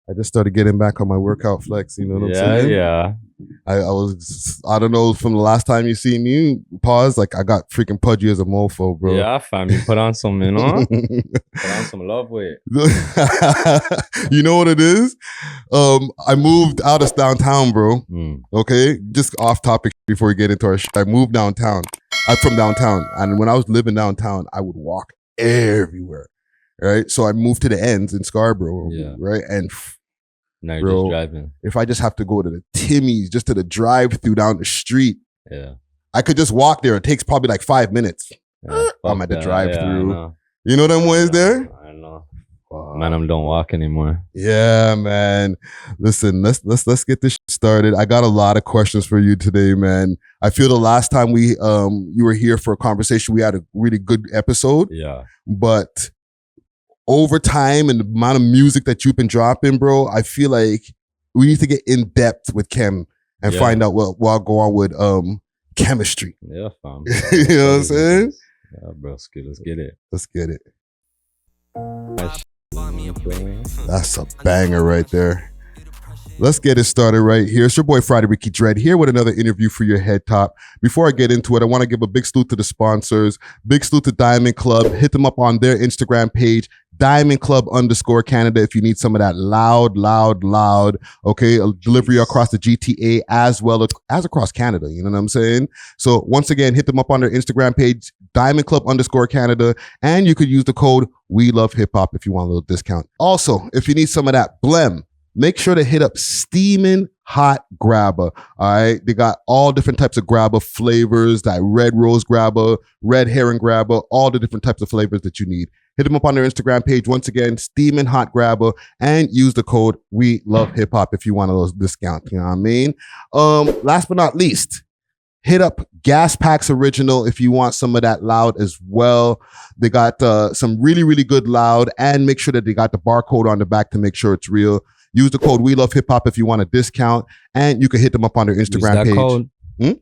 I just started getting back on my workout flex. You know what I'm saying? Yeah. I was, I don't know, from the last time you seen me, pause, like I got freaking pudgy as a mofo, bro. Yeah, fam. You put on some, you know? Put on some love weight. You know what it is? I moved out of downtown, bro. Okay? Just off topic before we get into our I moved downtown. I'm from downtown. And when I was living downtown, I would walk everywhere. Right? So I moved to the ends in Scarborough. Yeah. Right? And now you're just driving. If I just have to go to the Timmy's, just to the drive-through down the street, I could just walk there. It takes probably like 5 minutes. Yeah, I'm at the drive-through. Yeah, you know them ways there? I know. Man, I don't walk anymore. Yeah, man. Listen, let's get this started. I got a lot of questions for you today, man. I feel the last time you were here for a conversation, we had a really good episode. Yeah. But over time and the amount of music that you've been dropping, bro, I feel like we need to get in depth with Khem and find out what go on with chemistry. Yeah, fam. You know what I'm saying? Yeah, bro, let's get it. Let's get it. That's a banger right there. Let's get it started right here. It's your boy Friday Ricky Dread here with another interview for your head top. Before I get into it, I want to give a big salute to the sponsors. Big salute to Diamond Club. Hit them up on their Instagram page, Diamond Club _Canada, if you need some of that loud, okay, delivery across the GTA as well as across Canada. You know what I'm saying? So once again, hit them up on their Instagram page, Diamond Club _Canada, and you could use the code We Love Hip Hop if you want a little discount. Also, if you need some of that blem, make sure to hit up Steamin' Hot Grabber. All right. They got all different types of grabber flavors, that red rose grabber, red herring grabber, all the different types of flavors that you need. Hit them up on their Instagram page. Once again, Steamin' Hot Grabber, and use the code We Love Hip Hop if you want a little discount. You know what I mean? Last but not least, hit up Gas Packs Original if you want some of that loud as well. They got some really good loud, and make sure that they got the barcode on the back to make sure it's real. Use the code We Love Hip Hop if you want a discount, and you can hit them up on their Instagram page. Code. I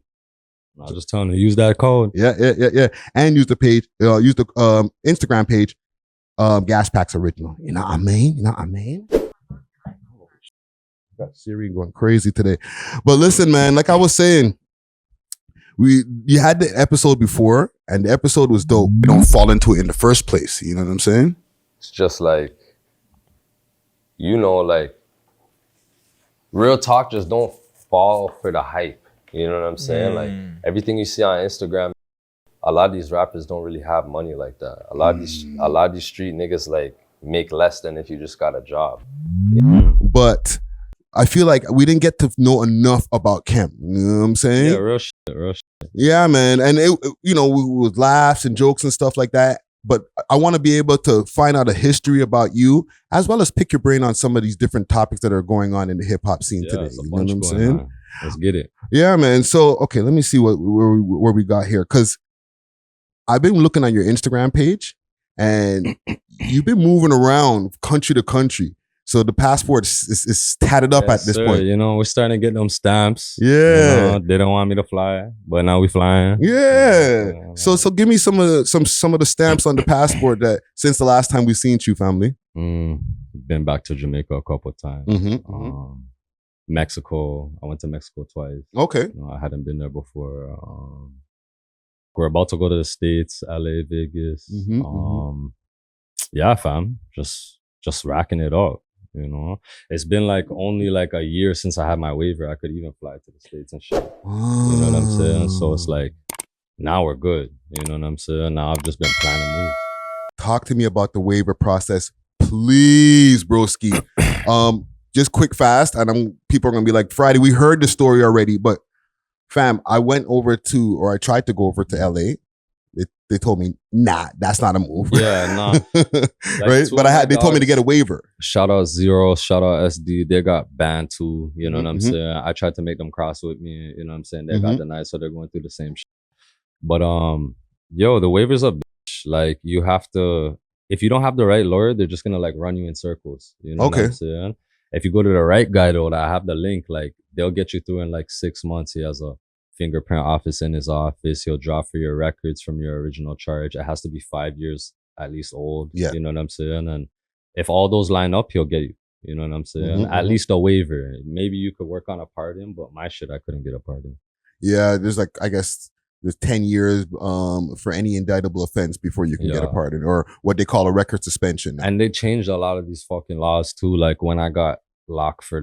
was just telling you, use that code. Yeah. And use the page, use the Instagram page, Gas Packs Original. You know what I mean? Got Siri going crazy today. But listen, man, like I was saying, you had the episode before, and the episode was dope. You don't fall into it in the first place. You know what I'm saying? It's just like, you know, like, real talk, just don't fall for the hype. You know what I'm saying? Like, everything you see on Instagram, a lot of these rappers don't really have money like that. A lot of these street niggas like make less than if you just got a job. But I feel like we didn't get to know enough about Khem. You know what I'm saying? Yeah, real shit. Yeah, man. And it, you know, with laughs and jokes and stuff like that. But I want to be able to find out a history about you, as well as pick your brain on some of these different topics that are going on in the hip hop scene today. You know what I'm saying? On. Let's get it. Yeah, man. So, okay, let me see where we got here. Because I've been looking on your Instagram page, and you've been moving around country to country. So the passport is tatted up at this point. You know, we're starting to get them stamps. Yeah. You know, they don't want me to fly, but now we flying. Yeah. So give me some of the stamps on the passport that since the last time we've seen you, family. Been back to Jamaica a couple of times. Mexico. I went to Mexico twice. Okay. You know, I hadn't been there before. We're about to go to the States, LA, Vegas. Yeah, fam. Just racking it up. You know, it's been like only like a year since I had my waiver. I could even fly to the States and shit. You know what I'm saying? So it's like, now we're good. You know what I'm saying? Now I've just been planning to move. Talk to me about the waiver process, please, broski. Just quick, fast, and people are gonna be like, Friday, we heard the story already, but fam, I tried to go over to LA. They told me, nah, that's not a move. Yeah, nah. Right? But they told me to get a waiver. Shout out Zero, shout out SD. They got banned too. You know what I'm saying? I tried to make them cross with me. You know what I'm saying? They got denied, so they're going through the same shit. But yo, the waiver's a bitch. Like, you have to, if you don't have the right lawyer, they're just gonna like run you in circles. You know what I'm saying? If you go to the right guy though, that I have the link, like they'll get you through in like 6 months. He has a fingerprint office in his office. He'll draw for your records from your original charge. It has to be 5 years at least old. Yeah. You know what I'm saying? And if all those line up, he'll get you. You know what I'm saying? At least a waiver. Maybe you could work on a pardon, but my shit, I couldn't get a pardon. Yeah, there's like, I guess there's 10 years for any indictable offense before you can get a pardon, or what they call a record suspension now. And they changed a lot of these fucking laws too. Like when I got locked for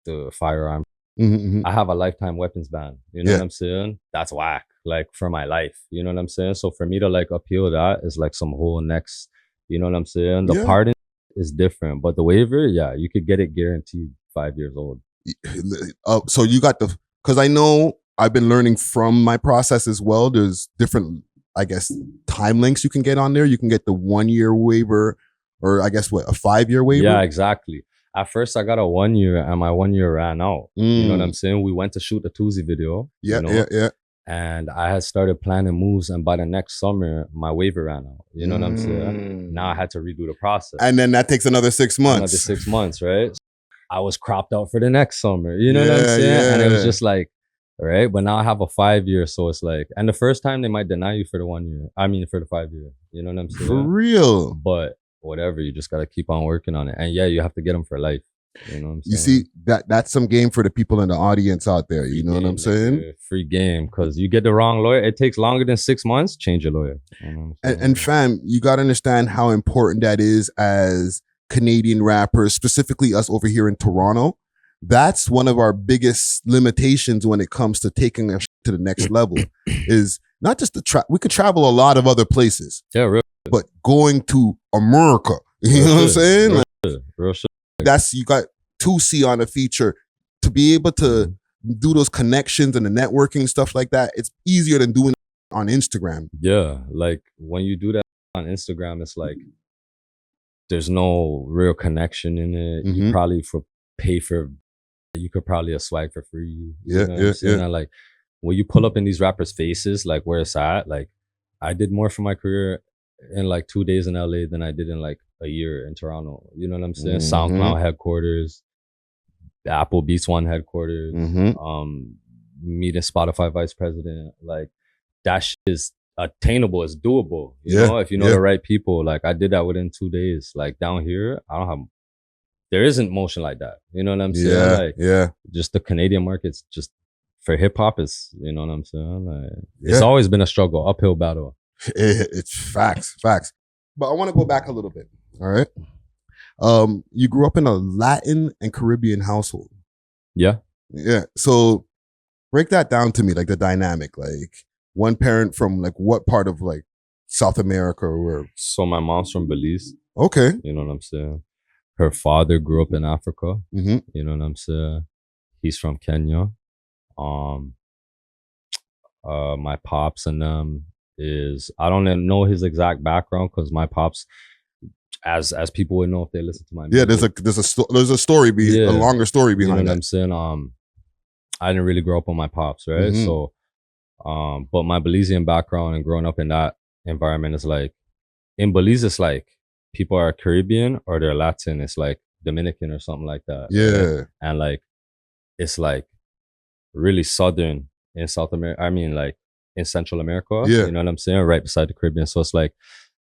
the firearm, I have a lifetime weapons ban. You know what I'm saying? That's whack. Like for my life. You know what I'm saying? So for me to like appeal that is like some whole next, you know what I'm saying? The pardon is different, but the waiver, you could get it guaranteed 5 years old. So you got because I know I've been learning from my process as well. There's different, I guess, time lengths you can get on there. You can get the 1 year waiver, or I guess a 5 year waiver. Yeah, exactly. At first, I got a 1 year, and my 1 year ran out. You know what I'm saying? We went to shoot the Toosii video. Yeah. And I had started planning moves, and by the next summer, my waiver ran out. You know what I'm saying? Now I had to redo the process. And then that takes another 6 months. Another 6 months, right? I was cropped out for the next summer. You know what I'm saying? Yeah. And it was just like, right? But now I have a 5 year, so it's like, and the first time they might deny you for the 1 year. I mean, for the 5 year. You know what I'm saying? For real. But whatever, you just gotta keep on working on it. And you have to get them for life. You know what I'm saying? You see, that's some game for the people in the audience out there. You know what I'm saying? Free game, because you get the wrong lawyer. It takes longer than 6 months. Change your lawyer. You know and fam, you got to understand how important that is as Canadian rappers, specifically us over here in Toronto. That's one of our biggest limitations when it comes to taking our shit to the next level. Is not just we could travel a lot of other places. Yeah, real. But going to America, you know what I'm saying? Real shit. That's, you got Toosii on a feature to be able to do those connections and the networking stuff like that. It's easier than doing it on Instagram. Yeah, like when you do that on Instagram, it's like there's no real connection in it. You probably pay for, you could probably a swag for free. Yeah. And like when you pull up in these rappers' faces, like where it's at, like I did more for my career in like 2 days in LA than I did in like a year in Toronto. You know what I'm saying? SoundCloud headquarters, the Apple Beats One headquarters, meeting Spotify vice president. Like that shit is attainable. It's doable. You know, if you know the right people. Like I did that within 2 days. Like down here, there isn't motion like that. You know what I'm saying? Just the Canadian market's just for hip hop is, you know what I'm saying? Like it's always been a struggle, uphill battle. It's facts. But I want to go back a little bit. All right. You grew up in a Latin and Caribbean household. Yeah. So break that down to me, like the dynamic, like one parent from like what part of like South America or where? So my mom's from Belize. Okay. You know what I'm saying? Her father grew up in Africa. You know what I'm saying? He's from Kenya. My pops and them is, I don't know his exact background because my pops, as people would know if they listen to my music. There's a story, a longer story behind you know that. What I'm saying? I didn't really grow up with my pops, right? So, but my Belizean background and growing up in that environment is like, in Belize, it's like people are Caribbean or they're Latin. It's like Dominican or something like that. Yeah. Right? And like, it's like really Southern in South America. I mean, like in Central America. Yeah. You know what I'm saying? Right beside the Caribbean. So it's like,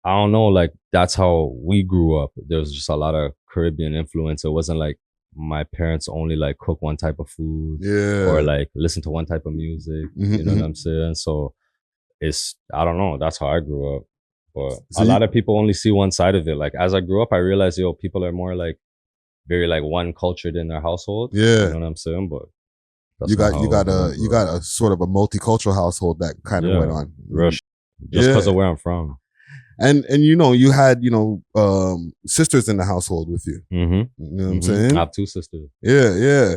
I don't know, like that's how we grew up. There was just a lot of Caribbean influence. It wasn't like my parents only like cook one type of food or like listen to one type of music. You know what I'm saying? So it's, I don't know, that's how I grew up. But so a lot of people only see one side of it. Like as I grew up, I realized, people are more like very like one cultured in their household. Yeah. You know what I'm saying? But you got a sort of a multicultural household that kind of went on. Just because of where I'm from. And you know, you had, sisters in the household with you. You know what I'm saying? I have 2 sisters. Yeah.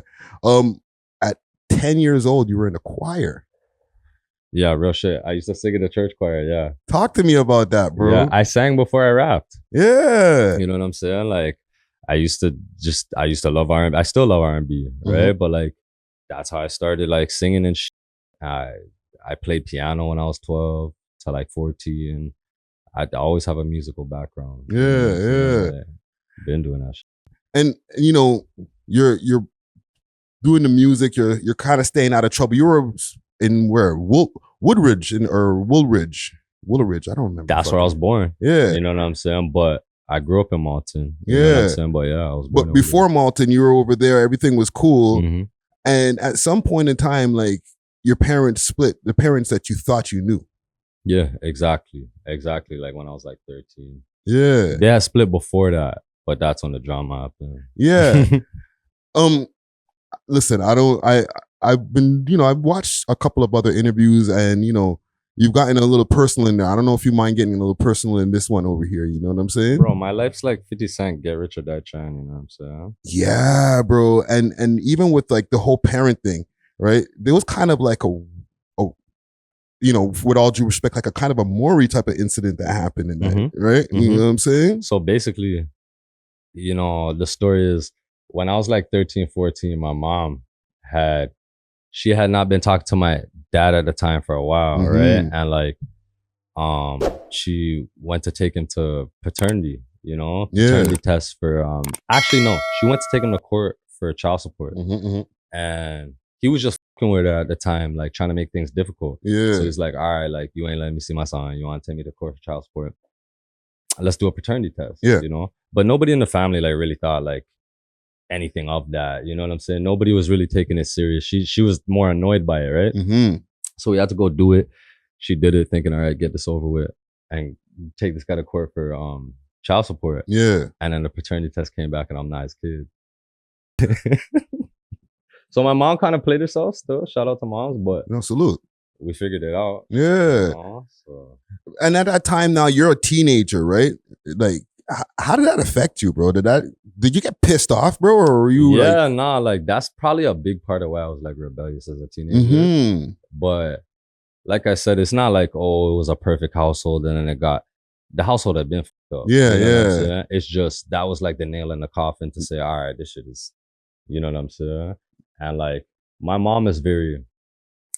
At 10 years old, you were in a choir. Yeah, real shit. I used to sing in the church choir, yeah. Talk to me about that, bro. Yeah, I sang before I rapped. Yeah. You know what I'm saying? Like, I used to love R&B. I still love R&B, right? But like, that's how I started like singing and shit. I played piano when I was 12 to like 14. I always have a musical background. Yeah. Been doing that shit. And you're doing the music, you're kind of staying out of trouble. You were in where? Woolridge. I don't remember. That's where I was born. Yeah. You know what I'm saying? But I grew up in Malton. You know what I'm saying? But yeah, I was born But before Malton, you were over there. Everything was cool. Mm-hmm. And at some point in time, like your parents split. The parents that you thought you knew. Yeah, exactly. Like when I was like 13. Yeah. They had split before that, but that's when the drama happened. Yeah. Listen, I've been, I've watched a couple of other interviews and, you've gotten a little personal in there. I don't know if you mind getting a little personal in this one over here. You know what I'm saying? Bro, my life's like 50 Cent, get rich or die trying, you know what I'm saying? Yeah, bro. And even with like the whole parent thing, right? There was kind of like a with all due respect, like a kind of a Maury type of incident that happened in that, right? You know what I'm saying? So basically, the story is when I was like 13, 14, my mom she had not been talking to my dad at the time for a while, right? And like, she went to take him to paternity, paternity test for, actually, no, she went to take him to court for child support. And he was just fucking with her at the time, like trying to make things difficult. Yeah. So he's like, all right, like you ain't letting me see my son. You want to take me to court for child support? Let's do a paternity test. Yeah. But nobody in the family like really thought like anything of that. You know what I'm saying? Nobody was really taking it serious. She was more annoyed by it, right? So we had to go do it. She did it thinking, all right, get this over with and take this guy to court for child support. Yeah. And then the paternity test came back and I'm not his kid. So my mom kind of played herself still. Shout out to moms, but no, salute. We figured it out. Yeah. So. And at that time now, you're a teenager, right? Like, how did that affect you, bro? Did you get pissed off, bro? Or were you like that's probably a big part of why I was like rebellious as a teenager. But like I said, it's not like, oh, it was a perfect household and then the household had been fucked up. Yeah. It's just, that was like the nail in the coffin to say, all right, this shit is, you know what I'm saying? And like, my mom is very,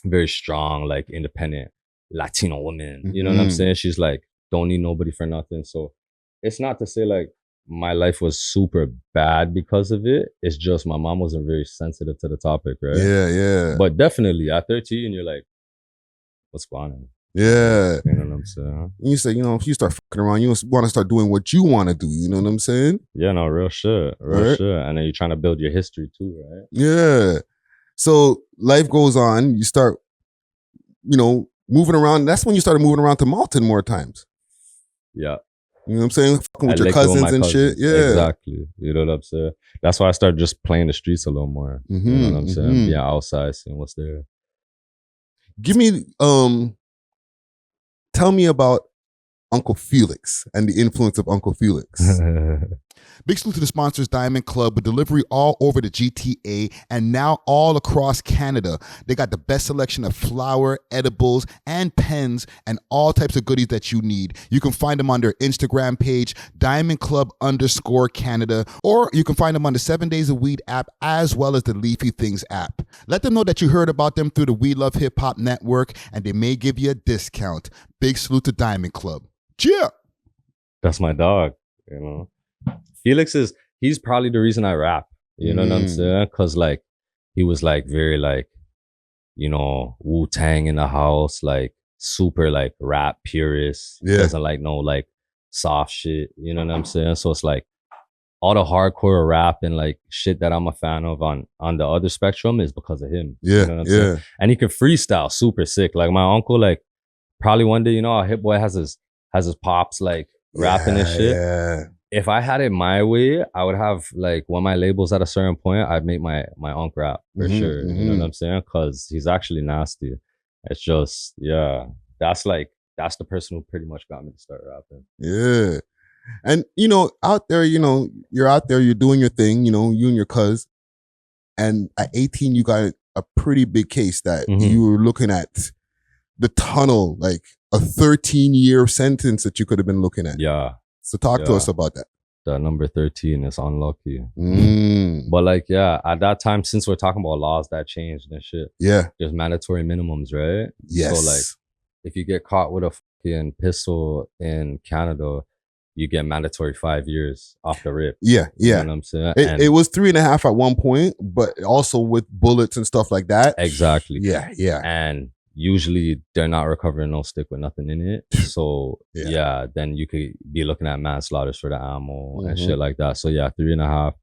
very strong, like independent Latino woman. You know what I'm saying? She's like, don't need nobody for nothing. So it's not to say like my life was super bad because of it. It's just my mom wasn't very sensitive to the topic, right? Yeah. But definitely at 13, you're like, what's going on? Yeah. You know what I'm saying? You say, if you start fucking around, you want to start doing what you want to do. You know what I'm saying? Yeah, no, real shit. Real shit. And then you're trying to build your history too, right? Yeah. So life goes on. You start, moving around. That's when you started moving around to Malton more times. Yeah. You know what I'm saying? Fucking with your cousins and shit. Yeah. Exactly. You know what I'm saying? That's why I started just playing the streets a little more. You know what I'm saying? Yeah, outside, seeing what's there. Give me, tell me about Uncle Felix and the influence of Uncle Felix. Big salute to the sponsors, Diamond Club, with delivery all over the GTA and now all across Canada. They got the best selection of flour, edibles, and pens, and all types of goodies that you need. You can find them on their Instagram page, DiamondClub_Canada, or you can find them on the 7 Days of Weed app, as well as the Leafy Things app. Let them know that you heard about them through the We Love Hip Hop Network, and they may give you a discount. Big salute to Diamond Club. Cheer! That's my dog, Felix he's probably the reason I rap. You know what I'm saying? Cause like he was like very like, Wu-Tang in the house, like super like rap purist. Yeah. Doesn't like no like soft shit. You know what I'm saying? So it's like all the hardcore rap and like shit that I'm a fan of on the other spectrum is because of him. Yeah. You know what I'm saying? And he can freestyle super sick. Like my uncle, like probably one day, a Hit Boy has his pops like rapping and shit. Yeah. If I had it my way, I would have like when my label's at a certain point, I'd make my uncle rap for sure. You know what I'm saying? Cause he's actually nasty. It's just, that's the person who pretty much got me to start rapping. Yeah. And out there, you're out there, you're doing your thing, you and your cuz. And at 18, you got a pretty big case that you were looking at the tunnel, like a 13-year sentence that you could have been looking at. Yeah. So talk to us about that. The number 13 is unlucky. But like, at that time, since we're talking about laws that changed and shit, there's mandatory minimums, right? Yes. So like, if you get caught with a fucking pistol in Canada, you get mandatory 5 years off the rip. Yeah. You know what I'm saying? It was 3.5 at one point, but also with bullets and stuff like that. Exactly. Yeah. And usually they're not recovering no stick with nothing in it. So Yeah. yeah, then you could be looking at manslaughters for the ammo and Mhm. shit like that. So yeah, 3.5.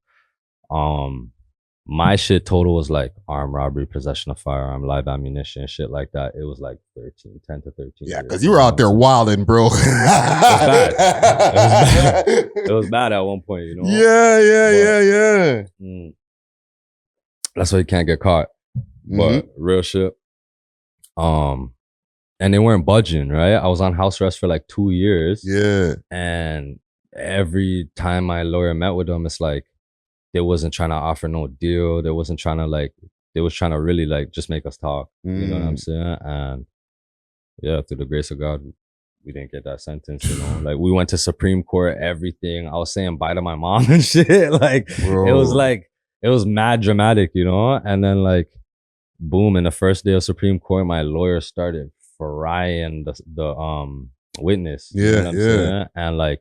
My shit total was like armed robbery, possession of firearm, live ammunition, shit like that. It was like 10 to 13. Yeah, years, because you were out there wilding, bro. It was bad. It was bad at one point, you know. Yeah. That's why you can't get caught. Mhm. But real shit. And they weren't budging, right? I was on house arrest for like 2 years. Yeah. And every time my lawyer met with them, it's like they wasn't trying to offer no deal. They wasn't trying to like, they was trying to really like just make us talk. You know what I'm saying? And yeah, through the grace of God, we didn't get that sentence, you know. Like we went to Supreme Court, everything. I was saying bye to my mom and shit. Like it was mad dramatic, you know? And then like boom, in the first day of Supreme Court, my lawyer started frying the witness. You know what I'm saying? And like,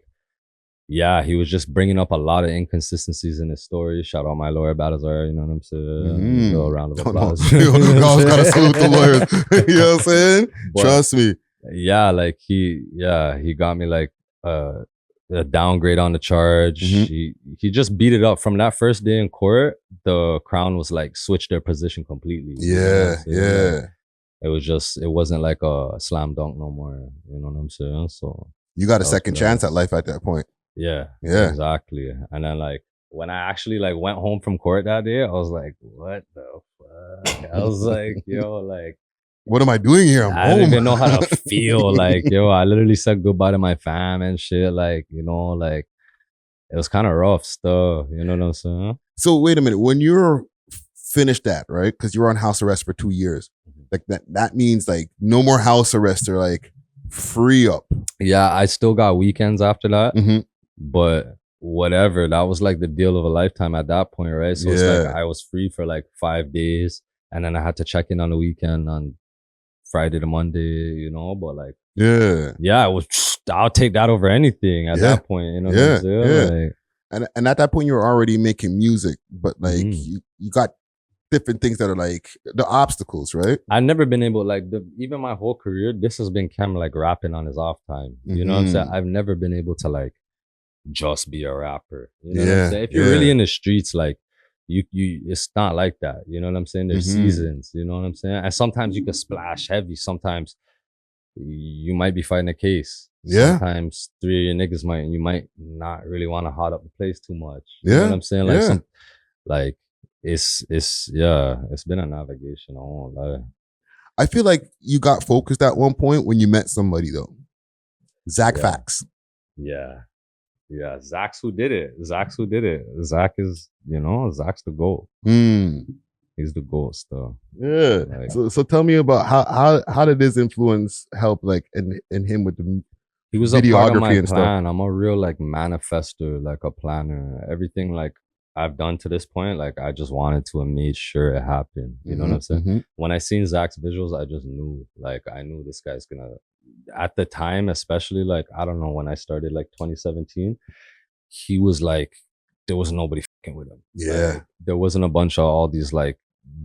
yeah, he was just bringing up a lot of inconsistencies in his story. Shout out my lawyer, Balazar, you know what I'm saying? A round of applause. I was gotta salute the lawyers. You know what I'm saying? But, trust me. Yeah, like he got me like a downgrade on the charge. He just beat it up from that first day in court. The Crown was like switched their position completely. Yeah. Like, it wasn't like a slam dunk no more. You know what I'm saying? So you got a second chance at life at that point. Yeah, exactly. And then like when I actually like went home from court that day, I was like, what the fuck? I was like, yo, like, what am I doing here? I'm I home. didn't even know how to feel. Like, yo, I literally said goodbye to my fam and shit. Like, you know, like it was kind of rough stuff. You know what I'm saying? So wait a minute. When you're finished that, right? Because you were on house arrest for 2 years. Like that means like no more house arrest or like free up. Yeah, I still got weekends after that. But whatever, that was like the deal of a lifetime at that point, right? So it's like I was free for like 5 days, and then I had to check in on the weekend on Friday to Monday, you know. But like, I'll take that over anything at that point, you know. What I'm saying? Like, and at that point you were already making music, but like you got different things that are like the obstacles, right? I've never been able, like, even my whole career, this has been Khem like rapping on his off time. You know what I'm saying? I've never been able to like just be a rapper. You know what I'm saying? If you're really in the streets, like you it's not like that. You know what I'm saying? There's seasons, you know what I'm saying? And sometimes you can splash heavy. Sometimes you might be fighting a case. Sometimes 3 of your niggas you might not really want to hot up the place too much. You know what I'm saying? Like it's been a navigation, I won't lie. I feel like you got focused at one point when you met somebody though. Zak Facts. Yeah, Zak's who did it. Zak is, you know, Zak's the GOAT. He's the GOAT still. Yeah. Like, so tell me about how did this influence help like in him with the he was videography a part of my and plan. stuff? I'm a real like manifester, like a planner. Everything like I've done to this point, like I just wanted to and made sure it happened. You know what I'm saying? When I seen Zak's visuals, I just knew, like I knew this guy's gonna, at the time, especially like, I don't know, when I started like 2017, he was like, there was nobody fucking with him. Like, there wasn't a bunch of all these like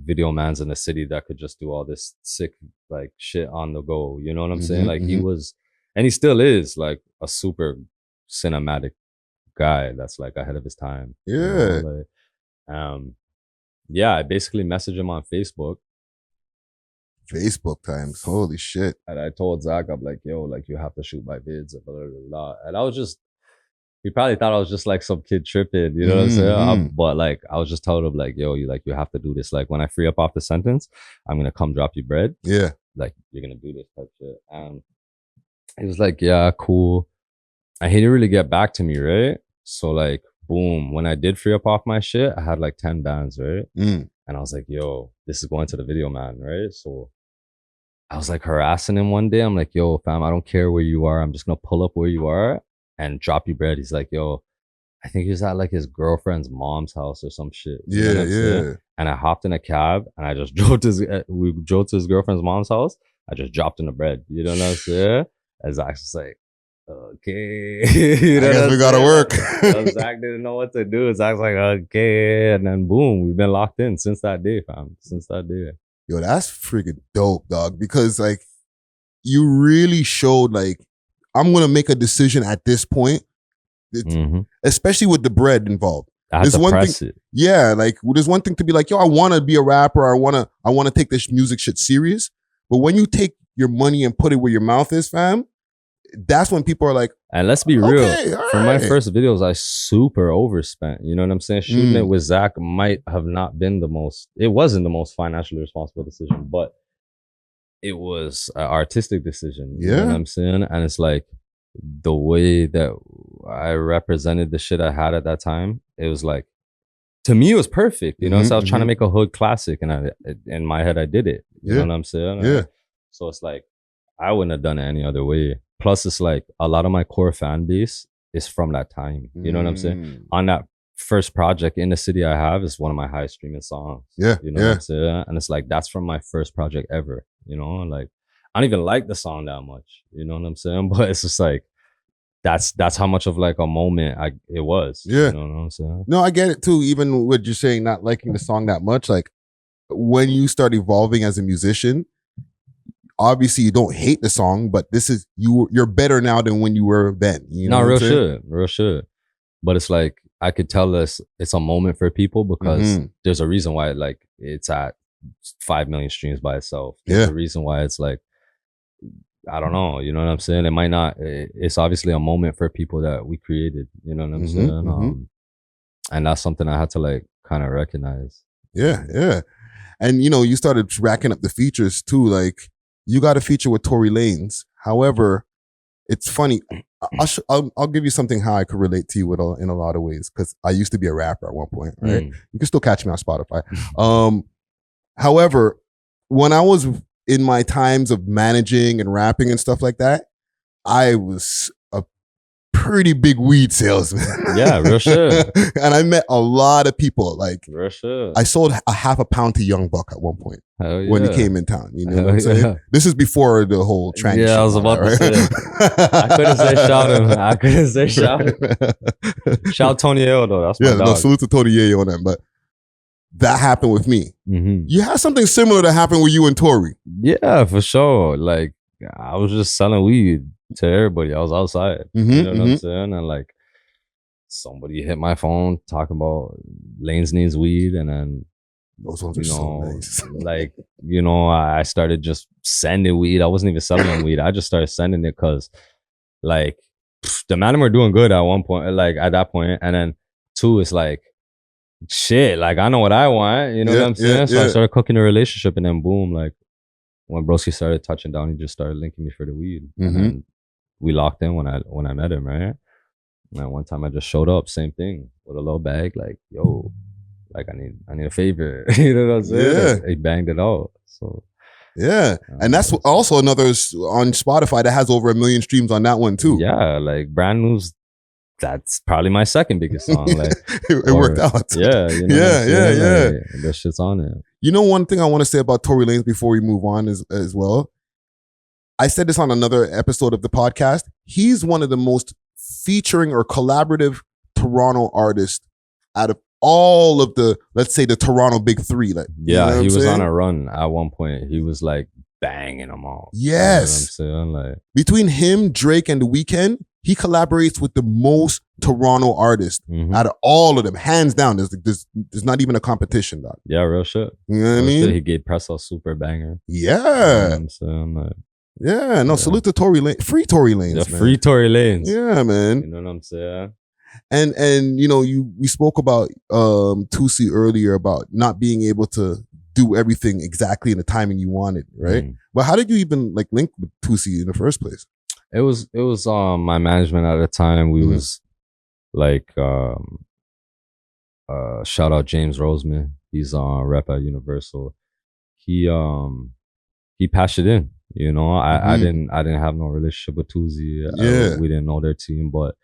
video mans in the city that could just do all this sick like shit on the go. You know what I'm saying? Like he was, and he still is like a super cinematic guy that's like ahead of his time. You know? Like, I basically messaged him on Facebook times. Holy shit. And I told Zak, I'm like, yo, like you have to shoot my vids, blah, blah, blah, blah. And I was just, he probably thought I was just like some kid tripping, you know what I'm saying? But like I was just telling him like, yo, you have to do this. Like when I free up off the sentence, I'm gonna come drop you bread. Like you're gonna do this type shit. And he was like, yeah, cool. And he didn't really get back to me, right? So like, boom, when I did free up off my shit, I had like 10 bands, right? And I was like, yo, this is going to the video man, right? So I was like harassing him one day. I'm like, yo, fam, I don't care where you are. I'm just gonna pull up where you are and drop you bread. He's like, yo, I think he was at like his girlfriend's mom's house or some shit. You know what I'm saying? And I hopped in a cab and I just we drove to his girlfriend's mom's house. I just dropped in the bread. You know what I'm saying? And Zak's just like, okay. You know, I guess we gotta work. Zak didn't know what to do. Zak's like, okay. And then boom, we've been locked in since that day, fam. Since that day. Yo, that's freaking dope, dog. Because like you really showed like I'm gonna make a decision at this point, especially with the bread involved. I had to press it. Yeah, like there's one thing to be like, yo, I want to be a rapper. I want to take this music shit serious. But when you take your money and put it where your mouth is, fam, that's when people are like, and let's be real. For my right. first videos, I super overspent. You know what I'm saying? Shooting it with Zak might have not been the most. It wasn't the most financially responsible decision, but it was an artistic decision. You know what I'm saying? And it's like the way that I represented the shit I had at that time. It was like, to me, it was perfect. You know, so I was trying to make a hood classic, and in my head, I did it. You know what I'm saying? Yeah. So it's like, I wouldn't have done it any other way. Plus, it's like a lot of my core fan base is from that time. You know what I'm saying? On that first project, In the City I Have, is one of my highest streaming songs. Yeah. You know what I'm saying? And it's like, that's from my first project ever. You know, and like, I don't even like the song that much. You know what I'm saying? But it's just like, that's how much of like a moment it was. Yeah. You know what I'm saying? No, I get it too. Even with you saying not liking the song that much, like when you start evolving as a musician, obviously you don't hate the song, but this is you're better now than when you were then. You know, real shit. But it's like I could tell it's a moment for people because there's a reason why like it's at 5 million streams by itself. There's a reason why it's like, I don't know, you know what I'm saying? It might not, it's obviously a moment for people that we created, you know what I'm saying? And that's something I had to like kind of recognize. Yeah. And you know, you started racking up the features too. Like you got a feature with Tory Lanez. However, it's funny. I'll give you something how I could relate to you in a lot of ways, because I used to be a rapper at one point, right? You can still catch me on Spotify. However, when I was in my times of managing and rapping and stuff like that, I was a pretty big weed salesman. Yeah, real shit. And I met a lot of people. Like, real shit. I sold a half a pound to Young Buck at one point when he came in town. You know what I'm Hell saying? This is before the whole tranny shit. I was about to say. I couldn't say shout him. I couldn't say shout him. Shout Tony A.W.O.L though. That's my dog. No, salute to Tony A.W.O on that. But that happened with me. You had something similar that happened with you and Tory. Yeah, for sure. Like, I was just selling weed to everybody. I was outside. You know what I'm saying? And like, somebody hit my phone talking about Lanez needs weed, and then those ones are so nice. Like, you know, I started just sending weed. I wasn't even selling them weed. I just started sending it because, like, the man were doing good at one point, like at that point, and then two, it's like, shit, like I know what I want, you know what I'm saying? So I started cooking a relationship, and then boom, like when Broski started touching down, he just started linking me for the weed. And then we locked in when I met him, right? And one time I just showed up, same thing, with a little bag, like, yo, like I need a favor. You know what I'm saying? He banged it out. So and that's also another on Spotify that has over 1 million streams on that one too. Yeah, like Brand New's, that's probably my second biggest song. Like it worked out. Yeah, you know like, that shit's on it. You know, one thing I want to say about Tory Lanez before we move on is as well. I said this on another episode of the podcast. He's one of the most featuring or collaborative Toronto artists out of all of the, let's say, the Toronto big three. Like, yeah, you know he was on a run at one point. He was like banging them all. Yes. You know what I'm saying? Like, between him, Drake, and The Weeknd, he collaborates with the most Toronto artists out of all of them, hands down. There's not even a competition, dog. Yeah, real shit. You know what I mean? He gave Press a super banger. Yeah. You know what I'm saying? Like, salute to Tory Lanez. Free Tory Lanez, man. Free Tory Lanez. Yeah, man. You know what I'm saying? And you know, we spoke about Toosii earlier about not being able to do everything exactly in the timing you wanted, right? But how did you even like link with Toosii in the first place? It was my management at the time. We was like shout out James Roseman. He's on rep at Universal. He patched it in. You know, I didn't have no relationship with Toosii. We didn't know their team, but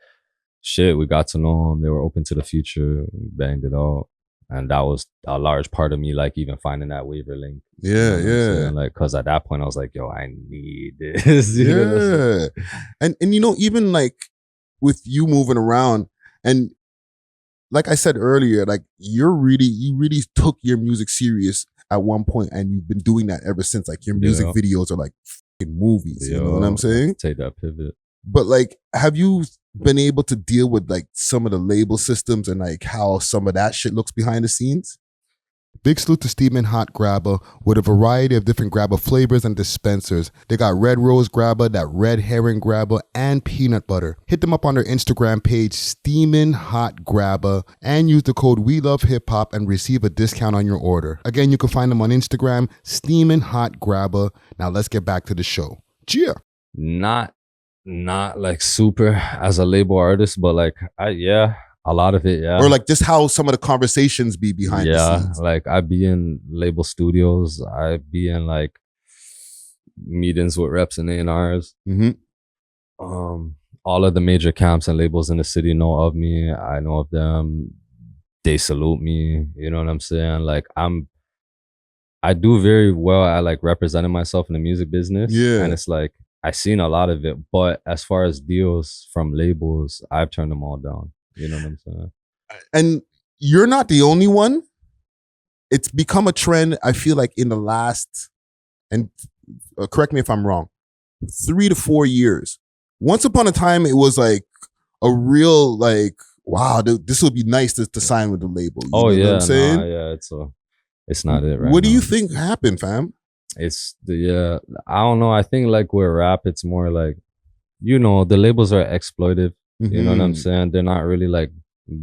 shit, we got to know them. They were open to the future. We banged it out. And that was a large part of me, like, even finding that waiver link. Yeah, you know like, because at that point, I was like, yo, I need this. You know? And you know, even like with you moving around, and like I said earlier, like you really took your music serious at one point, and you've been doing that ever since. Like your music videos are like fucking movies. You know what I'm saying? Take that pivot. But like, have you been able to deal with like some of the label systems and like how some of that shit looks behind the scenes? Big salute to Steamin' Hot Grabba with a variety of different Grabba flavors and dispensers. They got red rose Grabba, that red herring Grabba, and peanut butter. Hit them up on their Instagram page, Steamin' Hot Grabba, and use the code WeLoveHipHop and receive a discount on your order. Again, you can find them on Instagram, Steamin' Hot Grabba. Now let's get back to the show. Cheer. Not like super as a label artist, but like a lot of it, or like just how some of the conversations be behind the scenes. Like I be in label studios, I be in like meetings with reps and A&Rs. All of the major camps and labels in the city know of me. I know of them. They salute me. You know what I'm saying? Like I do very well at like representing myself in the music business. Yeah, and it's like I've seen a lot of it, but as far as deals from labels, I've turned them all down. You know what I'm saying? And you're not the only one. It's become a trend, I feel like, in the last, and correct me if I'm wrong, 3 to 4 years. Once upon a time, it was like a real like, wow, this would be nice to sign with the label. You know what I'm saying? It's not it right What do now. you think happened, fam? It's I don't know. I think like with rap, it's more like, you know, the labels are exploitive. You know what I'm saying? They're not really like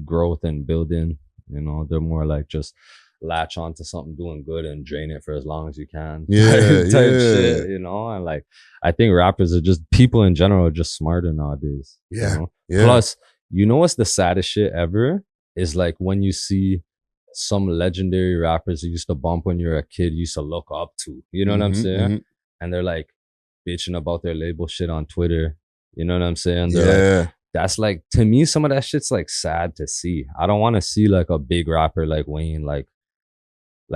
growth and building. You know, they're more like just latch on to something doing good and drain it for as long as you can. Type shit, you know? And like, I think rappers are just, people in general are just smarter nowadays. Yeah. You know? Plus, you know what's the saddest shit ever? Is like when you see some legendary rappers you used to bump when you were a kid, you used to look up to. You know what I'm saying? And they're like bitching about their label shit on Twitter. You know what I'm saying? They're like, that's like, to me, some of that shit's like sad to see. I don't want to see like a big rapper like Wayne like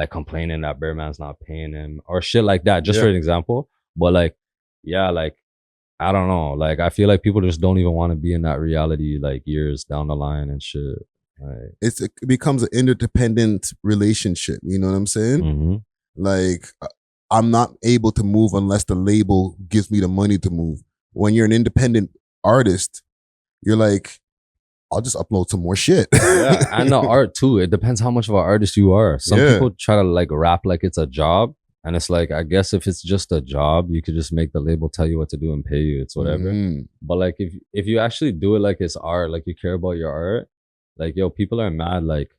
complaining that Birdman's not paying him or shit like that, just for an example. But like, like, I don't know. Like, I feel like people just don't even want to be in that reality like years down the line and shit. Like, it becomes an interdependent relationship. You know what I'm saying? Like, I'm not able to move unless the label gives me the money to move. When you're an independent artist, you're like, I'll just upload some more shit. And the art too. It depends how much of an artist you are. Some people try to like rap like it's a job. And it's like, I guess if it's just a job, you could just make the label tell you what to do and pay you. It's whatever. But like, if you actually do it like it's art, like you care about your art, like, yo, people are mad, like,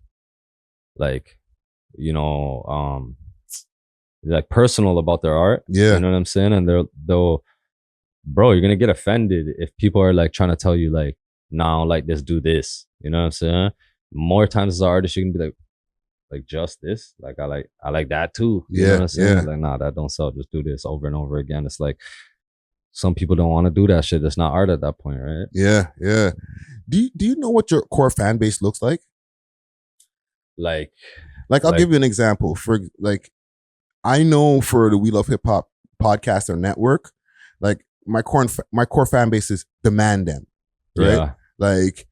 you know, like personal about their art. You know what I'm saying? And they'll, bro, you're gonna get offended if people are like trying to tell you like, now like this, do this. You know what I'm saying? More times as an artist, you can be like just this. Like I like that too. You know what I'm saying? Like, nah, that don't sell. Just do this over and over again. It's like some people don't want to do that shit. It's not art at that point, right? Yeah. Do you know what your core fan base looks like? Like I'll give you an example. For like, I know for the We Love Hip Hop podcast or network, like my core fan base is Demand Them, right? Like,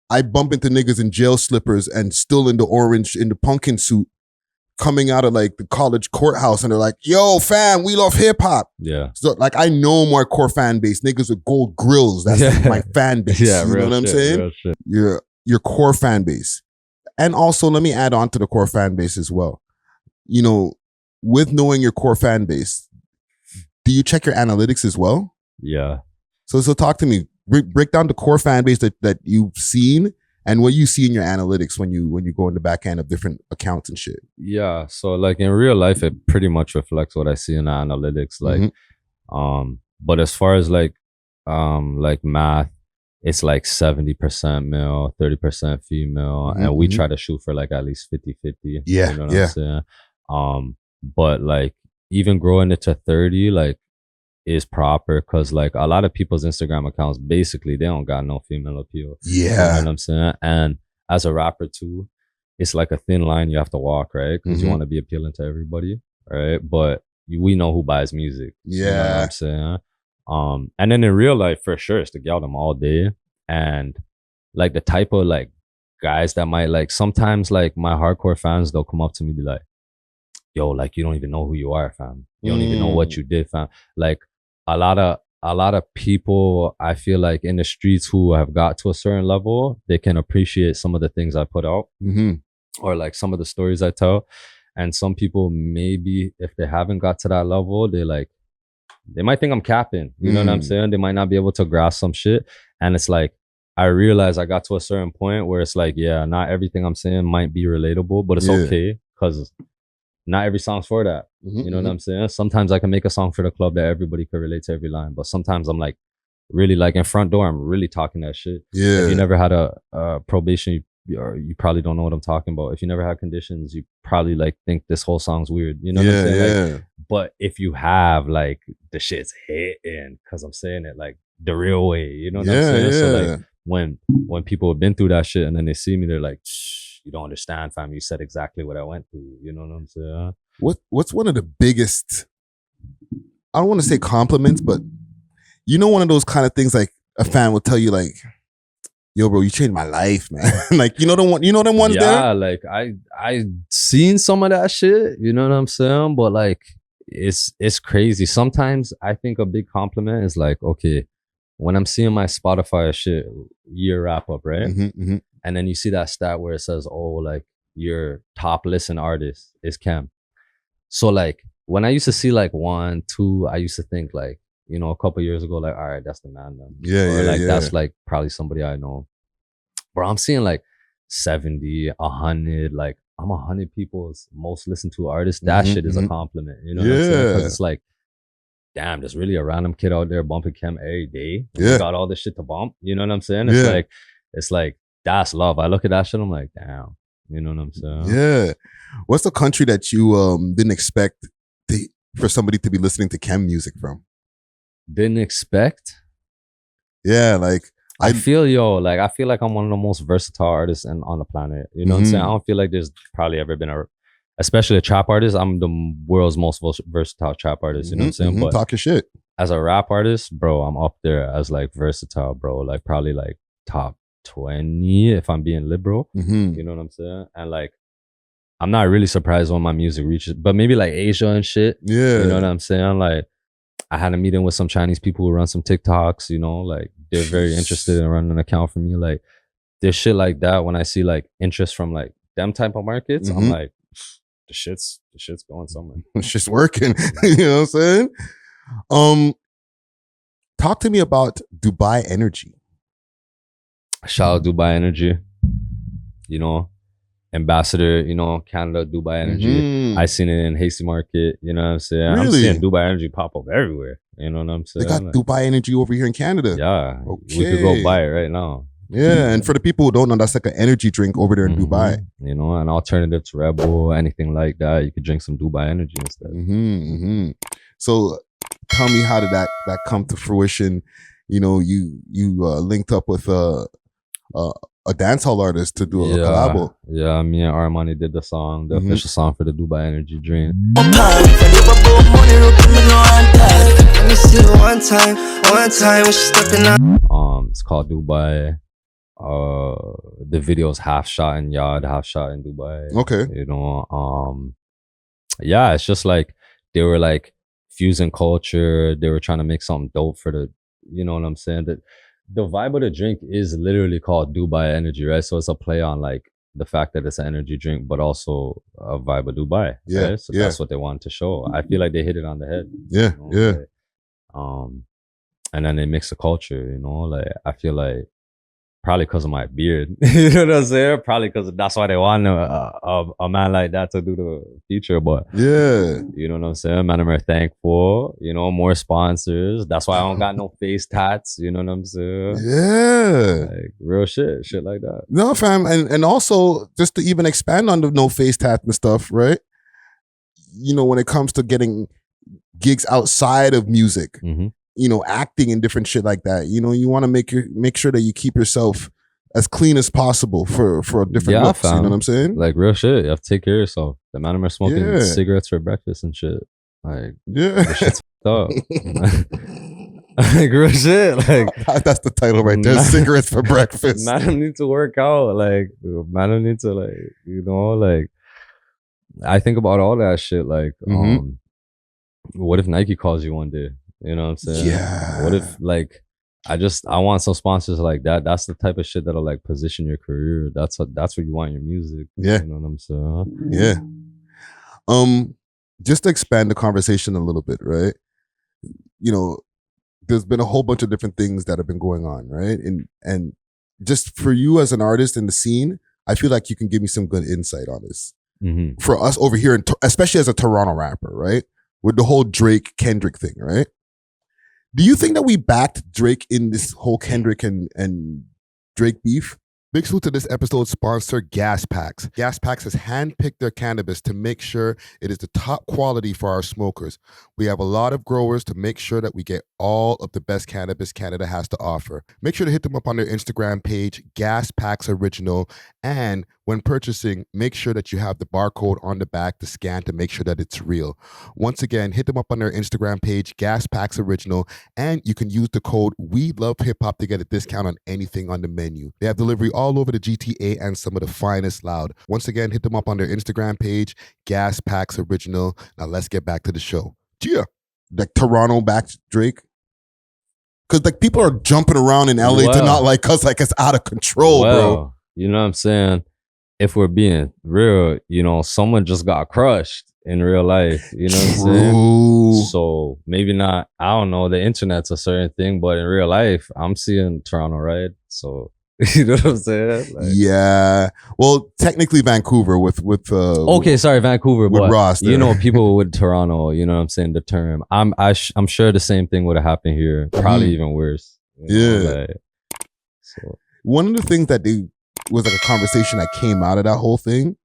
I bump into niggas in jail slippers and still in the pumpkin suit, coming out of like the college courthouse, and they're like, "Yo, fam, we love hip hop." So like, I know my core fan base, niggas with gold grills. That's like my fan base. You know what I'm saying? Your core fan base, and also let me add on to the core fan base as well. You know, with knowing your core fan base, do you check your analytics as well? So talk to me. Break down the core fan base that you've seen and what you see in your analytics when you go in the back end of different accounts and shit. So like in real life, it pretty much reflects what I see in the analytics. Like, but as far as like math, it's like 70% male, 30% female, and we try to shoot for like at least 50-50. You know what I'm saying? But like even growing it to 30, like, is proper, because like a lot of people's Instagram accounts, basically they don't got no female appeal. You know what I'm saying? And as a rapper too, it's like a thin line you have to walk, right? Because you want to be appealing to everybody, right? But we know who buys music. You know what I'm saying? And then in real life, for sure, it's to get them all day. And like the type of like guys that might like, sometimes like my hardcore fans, they'll come up to me and be like, yo, like you don't even know who you are, fam. You don't even know what you did, fam. Like a lot of people, I feel like in the streets who have got to a certain level, they can appreciate some of the things I put out, or like some of the stories I tell. And some people, maybe if they haven't got to that level, they might think I'm capping. You know what I'm saying? They might not be able to grasp some shit. And it's like, I realize I got to a certain point where it's like, yeah, not everything I'm saying might be relatable, but it's okay, because not every song's for that. You know what I'm saying? Sometimes I can make a song for the club that everybody could relate to every line, but sometimes I'm like, really, like in front door, I'm really talking that shit. Yeah. If you never had a probation, you probably don't know what I'm talking about. If you never had conditions, you probably like think this whole song's weird. You know what I'm saying? Like, but if you have, like, the shit's hitting, because I'm saying it like the real way. You know what I'm saying? So like when people have been through that shit and then they see me, they're like, shh, you don't understand, fam. You said exactly what I went through. You know what I'm saying? What's one of the biggest, I don't want to say compliments, but you know, one of those kind of things like a fan will tell you, like, yo, bro, you changed my life, man. Like, you know them ones there? Yeah, like I seen some of that shit, you know what I'm saying? But like it's crazy. Sometimes I think a big compliment is like, okay, when I'm seeing my Spotify shit year wrap up, right? And then you see that stat where it says, oh, like your top listen artist is Khem. So like when I used to see like 1, 2, I used to think like, you know, a couple years ago, like, all right, that's the man then. That's like probably somebody I know. Bro, I'm seeing like 70, 100, like I'm 100 people's most listened to artist. That shit is a compliment. You know what I'm saying? Because it's like, damn, there's really a random kid out there bumping Khem every day. You got all this shit to bump. You know what I'm saying? It's like that's love. I look at that shit, I'm like, damn. You know what I'm saying? Yeah. What's the country that you didn't expect for somebody to be listening to Khem music from? Didn't expect? Yeah, like I feel like I'm one of the most versatile artists on the planet. You know what I'm saying? I don't feel like there's probably ever been especially a trap artist. I'm the world's most versatile trap artist. You know what I'm saying? But talk your shit. As a rap artist, bro, I'm up there as like versatile, bro. Like probably like top 20 if I'm being liberal. You know what I'm saying? And like, I'm not really surprised when my music reaches, but maybe like Asia and shit. Yeah. You know what I'm saying? Like, I had a meeting with some Chinese people who run some TikToks, you know, like they're very interested in running an account for me. Like there's shit like that. When I see like interest from like them type of markets, I'm like, the shit's going somewhere. It's just working. You know what I'm saying? Talk to me about Dubai Energy. Shout out Dubai Energy. You know, ambassador, you know, Canada, Dubai Energy. I seen it in Hasty Market, you know what I'm saying? Really? I'm seeing Dubai Energy pop up everywhere. You know what I'm saying? They got Dubai Energy over here in Canada. Yeah. Okay. We could go buy it right now. Yeah, and for the people who don't know, that's like an energy drink over there in Dubai. You know, an alternative to Red Bull, anything like that. You could drink some Dubai Energy instead. So tell me, how did that come to fruition? You know, you linked up with a dancehall artist to do a collab. Yeah, me and Armani did the song, the official song for the Dubai Energy drink. It's called Dubai. The video's half shot in Yard, half shot in Dubai. Okay. You know, yeah, it's just like they were like fusing culture. They were trying to make something dope for the, you know what I'm saying? That the vibe of the drink is literally called Dubai Energy, right? So it's a play on like the fact that it's an energy drink, but also a vibe of Dubai. Yeah. Right? So that's what they wanted to show. I feel like they hit it on the head. Yeah. You know? Like, and then they mix the culture, you know, like I feel like probably because of my beard, you know what I'm saying? Probably because that's why they want a man like that to do the feature. But yeah, you know what I'm saying? Man, I'm thankful, you know, more sponsors. That's why I don't got no face tats, you know what I'm saying? Yeah. Like real shit like that. No, fam. And also, just to even expand on the no face tat and stuff, right? You know, when it comes to getting gigs outside of music, you know, acting and different shit like that, you know, you want to make sure that you keep yourself as clean as possible for different looks. Fam. You know what I'm saying? Like real shit. You have to take care of yourself. The man are smoking cigarettes for breakfast and shit. Like the shit's up. Like real shit. Like that's the title right there. Cigarettes for breakfast. Man don't need to work out. Like man don't need to, like, you know, like I think about all that shit. Like, Mhm. what if Nike calls you one day? You know what I'm saying? Yeah. What if like I want some sponsors like that. That's the type of shit that'll like position your career. That's where you want your music. Yeah. You know what I'm saying? Yeah. Just to expand the conversation a little bit, right? You know, there's been a whole bunch of different things that have been going on, right? And just for you as an artist in the scene, I feel like you can give me some good insight on this. Mm-hmm. For us over here, especially as a Toronto rapper, right? With the whole Drake Kendrick thing, right? Do you think that we backed Drake in this whole Kendrick and Drake beef? Big salute to this episode's sponsor, Gas Packs. Gas Packs has handpicked their cannabis to make sure it is the top quality for our smokers. We have a lot of growers to make sure that we get all of the best cannabis Canada has to offer. Make sure to hit them up on their Instagram page, Gas Packs Original, and when purchasing, make sure that you have the barcode on the back to scan to make sure that it's real. Once again, hit them up on their Instagram page, Gas Packs Original, and you can use the code WeLoveHipHop to get a discount on anything on the menu. They have delivery all over the GTA and some of the finest loud. Once again, hit them up on their Instagram page, Gas Packs Original. Now let's get back to the show. Yeah. Like Toronto backed Drake. Because like people are jumping around in LA to not like us, like it's out of control, bro. You know what I'm saying? If we're being real, you know, someone just got crushed in real life. You know what I'm saying? So maybe not, I don't know, the internet's a certain thing, but in real life, I'm seeing Toronto, right? So you know what I'm saying? Like, yeah. Well, technically Vancouver with okay, sorry, Vancouver, with but Ross there. you know, people with Toronto, you know what I'm saying, the term. I'm sure the same thing would have happened here. Probably even worse. You know, like, so one of the things that was like a conversation that came out of that whole thing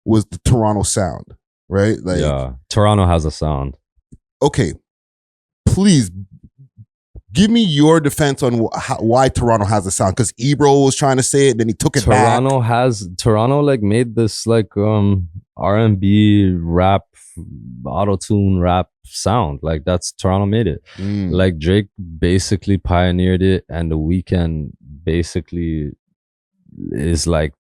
was the Toronto sound, right? Like, yeah, Toronto has a sound. Okay, please give me your defense on why Toronto has a sound. Because Ebro was trying to say it, then he took it back. Toronto like made this like R&B rap, auto-tune rap sound. Like that's Toronto made it. Like Drake basically pioneered it, and The Weeknd basically is like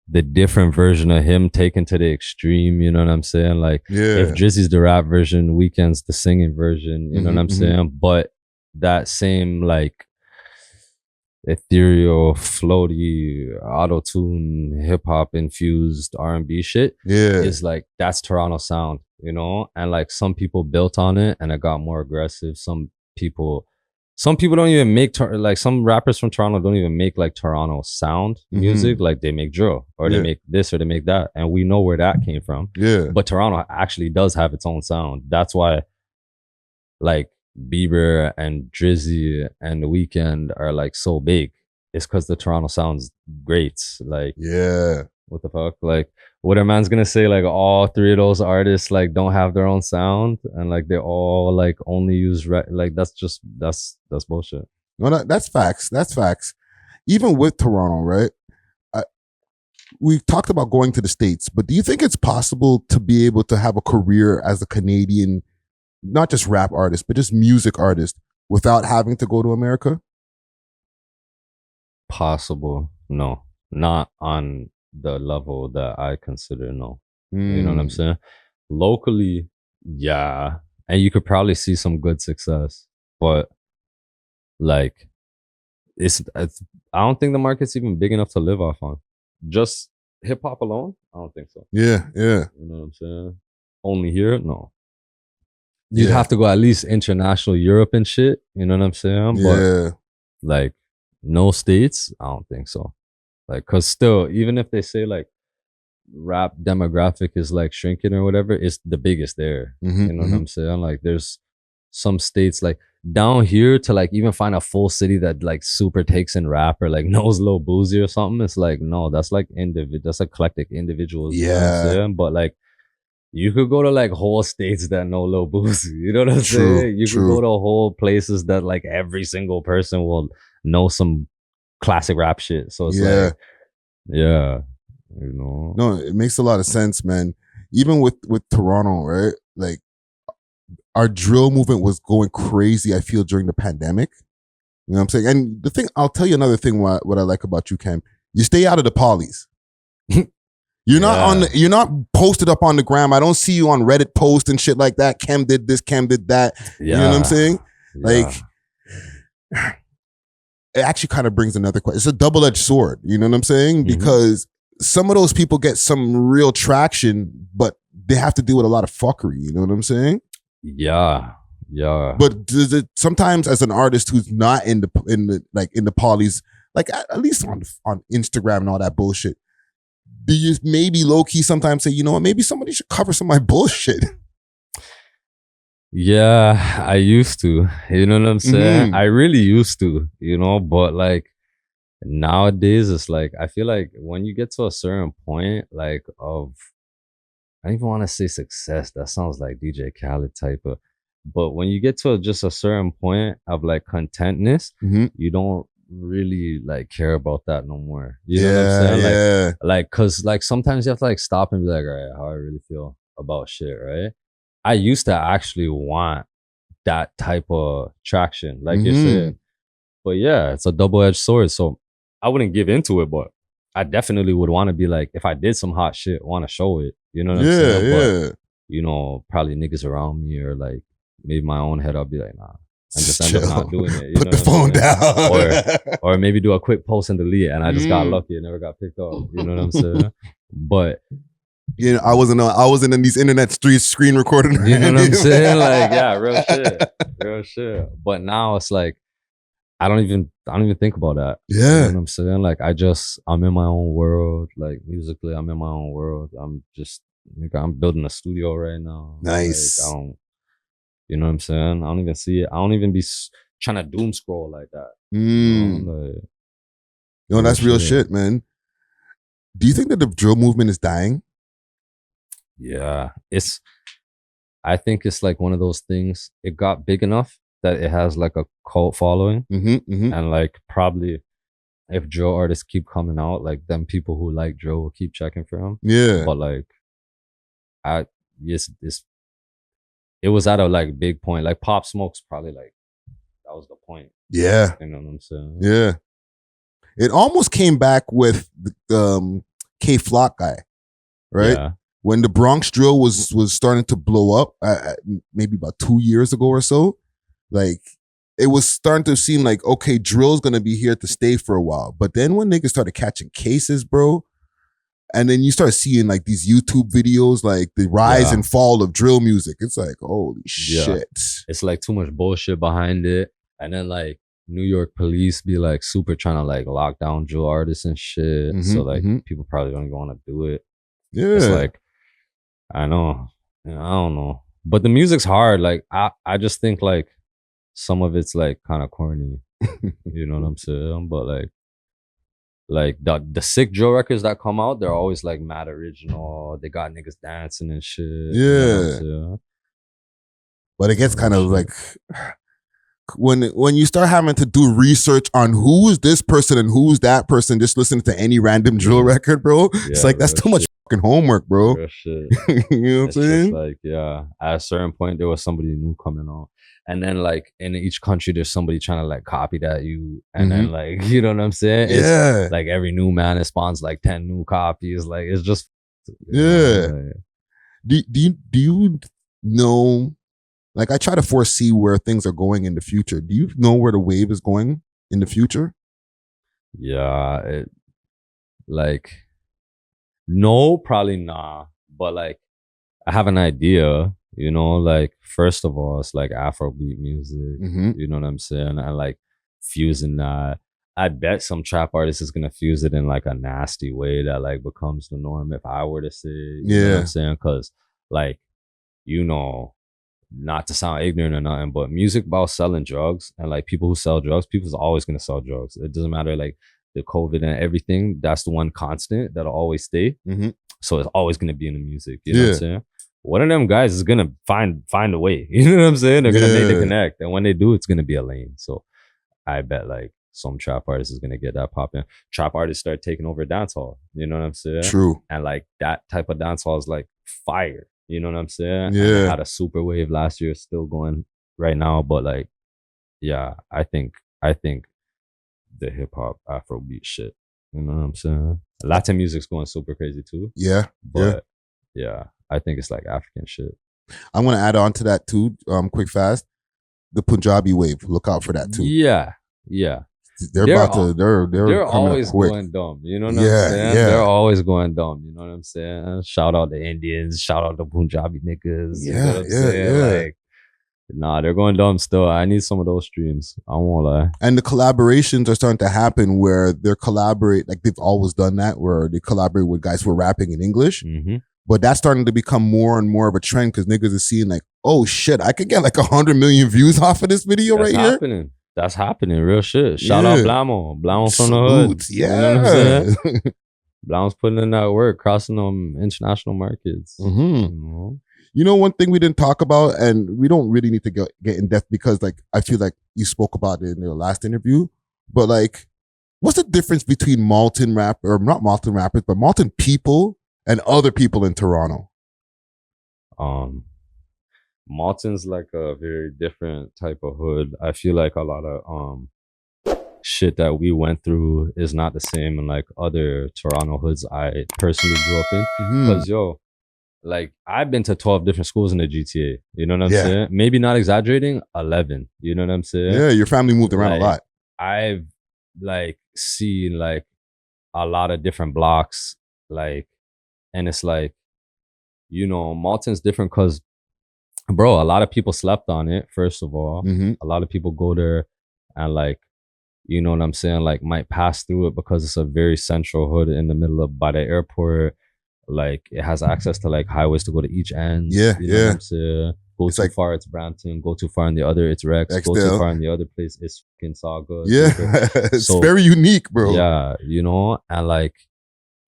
the different version of him taken to the extreme. You know what I'm saying? Like if Drizzy's the rap version, Weeknd's the singing version. You know what I'm saying? But that same like ethereal, floaty, auto-tune, hip-hop infused R&B shit is like, that's Toronto sound, you know? And like some people built on it and it got more aggressive. Some people don't even make like some rappers from Toronto don't even make like Toronto sound music. Like they make drill or they make this or they make that, and we know where that came from. But Toronto actually does have its own sound. That's why like Bieber and Drizzy and The Weeknd are like so big. It's because the Toronto sounds great. Like, what the fuck? Like, what a man's gonna say? Like, all three of those artists like don't have their own sound, and like they all like only use like that's bullshit. No, that's facts. That's facts. Even with Toronto, right? We've talked about going to the States, but do you think it's possible to be able to have a career as a Canadian, not just rap artist, but just music artist, without having to go to America? Possible. No, not on the level that I consider. No. You know what I'm saying? Locally, yeah, and you could probably see some good success, but like it's I don't think the market's even big enough to live off on. Just hip hop alone? I don't think so. Yeah. You know what I'm saying? Only here? No. You'd have to go at least international, Europe and shit. You know what I'm saying? But like no States, I don't think so. Like, cause still, even if they say like rap demographic is like shrinking or whatever, it's the biggest there. You know what I'm saying? Like there's some states like down here to like even find a full city that like super takes in rap or like knows Lil Boozy or something. It's like, no, that's like that's eclectic individuals. You know what I'm saying? But like you could go to like whole states that know Lil Boozy. You know what I'm saying? You could go to whole places that like every single person will know some classic rap shit. So it's like, you know. No, it makes a lot of sense, man. Even with Toronto, right? Like our drill movement was going crazy, I feel, during the pandemic. You know what I'm saying? And the thing, I'll tell you another thing what I like about you, Khem. You stay out of the pollies. You're not on. You're not posted up on the gram. I don't see you on Reddit post and shit like that. Khem did this. Khem did that. You know what I'm saying? Like, it actually kind of brings another question. It's a double-edged sword. You know what I'm saying? Because some of those people get some real traction, but they have to deal with a lot of fuckery. You know what I'm saying? Yeah. But does it sometimes, as an artist who's not in the pollies, like at least on Instagram and all that bullshit, do you maybe low key sometimes say, you know what, maybe somebody should cover some of my bullshit? Yeah, I used to. You know what I'm saying? I really used to. You know, but like nowadays, it's like I feel like when you get to a certain point, like of, I don't even want to say success. That sounds like DJ Khaled type of. But when you get to just a certain point of like contentness, you don't really like care about that no more. You know what I'm saying? Like, cause like sometimes you have to like stop and be like, all right, how I really feel about shit, right? I used to actually want that type of traction, like you're saying. But yeah, it's a double-edged sword. So I wouldn't give into it, but I definitely would want to be like, if I did some hot shit, want to show it. You know what I'm saying? But, you know, probably niggas around me or like maybe my own head, I'll be like, nah. And just end up not doing it. You Put the phone down. Or maybe do a quick post and delete it, and I just got lucky and never got picked up. You know what I'm saying? But you know, I wasn't in these internet streets screen recording. You know what I'm saying? Like, yeah, real shit. But now it's like I don't even think about that. Yeah. You know what I'm saying? Like I'm in my own world. Like musically, I'm in my own world. I'm building a studio right now. Nice. Like, you know what I'm saying? I don't even see it. I don't even be trying to doom scroll like that. You know, that's real shit, man. Do you think that the drill movement is dying? Yeah. I think it's like one of those things. It got big enough that it has like a cult following. And like probably if drill artists keep coming out, like them people who like drill will keep checking for them. Yeah. But like it was at a like big point. Like Pop Smoke's probably like that was the point. Yeah. You know what I'm saying? Yeah. It almost came back with the K Flock guy, right? Yeah. When the Bronx drill was starting to blow up, maybe about 2 years ago or so, like it was starting to seem like, okay, drill's gonna be here to stay for a while. But then when niggas started catching cases, bro, and then you start seeing like these YouTube videos, like the rise and fall of drill music. It's like, holy shit. It's like too much bullshit behind it. And then like New York police be like super trying to like lock down drill artists and shit. So like people probably don't even want to do it. Yeah. It's like, I know. I don't know. But the music's hard. Like I just think like some of it's like kind of corny. You know what I'm saying? But like the sick drill records that come out, they're always like mad original. They got niggas dancing and shit. Yeah. You know but it gets kind of like when you start having to do research on who is this person and who's that person, just listening to any random drill record, bro. It's like that's too much fucking homework, bro. Real shit. You know what I'm saying? Like, yeah. At a certain point, there was somebody new coming on. And then like in each country, there's somebody trying to like copy that you. And then like, you know what I'm saying? It's like every new man, it spawns like 10 new copies. Like it's just. Do you know, like I try to foresee where things are going in the future. Do you know where the wave is going in the future? Yeah. No, probably not. But like, I have an idea. You know, like first of all, it's like Afrobeat music. You know what I'm saying? And like fusing that. I bet some trap artist is gonna fuse it in like a nasty way that like becomes the norm. If I were to say, you know what I'm saying? Because like, you know, not to sound ignorant or nothing, but music about selling drugs and like people who sell drugs, people's always gonna sell drugs. It doesn't matter like the COVID and everything. That's the one constant that'll always stay. So it's always gonna be in the music. You know what I'm saying? One of them guys is gonna find a way. You know what I'm saying? They're gonna make the connect, and when they do, it's gonna be a lane. So I bet like some trap artist is gonna get that popping. Trap artists start taking over dancehall. You know what I'm saying? True. And like that type of dancehall is like fire. You know what I'm saying? Yeah. And it had a super wave last year, still going right now. But like, yeah, I think the hip hop Afrobeat shit You know what I'm saying? Latin music's going super crazy too. Yeah. But yeah, I think it's like African shit. I'm gonna add on to that too, quick fast. The Punjabi wave. Look out for that too. Yeah. They're They're coming always up quick. going dumb. You know what I'm saying? They're always going dumb. You know what I'm saying? Shout out the Indians. Shout out the Punjabi niggas. You know what I'm saying? Like, nah, they're going dumb still. I need some of those streams. I won't lie. And the collaborations are starting to happen where they're collaborate, like they've always done that, where they collaborate with guys who are rapping in English. Mm-hmm. But that's starting to become more and more of a trend because niggas are seeing like, oh shit, I could get like 100 million views off of this video That's right happening. here. That's happening. Real shit. Shout out Blamo. Blamo's from the hood. Yeah. You know what I'm saying? Blamo's putting in that work, crossing them international markets. Mm-hmm. You know, one thing we didn't talk about, and we don't really need to get in depth because like I feel like you spoke about it in your last interview, but like, what's the difference between Malton rapper, or not Malton rappers, but Malton people and other people in Toronto? Malton's like a very different type of hood. I feel like a lot of shit that we went through is not the same in like other Toronto hoods I personally grew up in. Because like I've been to 12 different schools in the GTA. You know what I'm saying? Maybe not exaggerating, 11. You know what I'm saying? Yeah, your family moved around a lot. I've like seen like a lot of different blocks, like, and it's like, you know, Malton's different because, bro, a lot of people slept on it, first of all. A lot of people go there and like, you know what I'm saying, like might pass through it because it's a very central hood in the middle of, by the airport. Like it has access to like highways to go to each end. You know what I'm saying? Go too far, it's Brampton. Go too far in the other, it's Rex. Go too far in the other place, it's fucking Saga. It's very unique, bro. Yeah, you know, and like,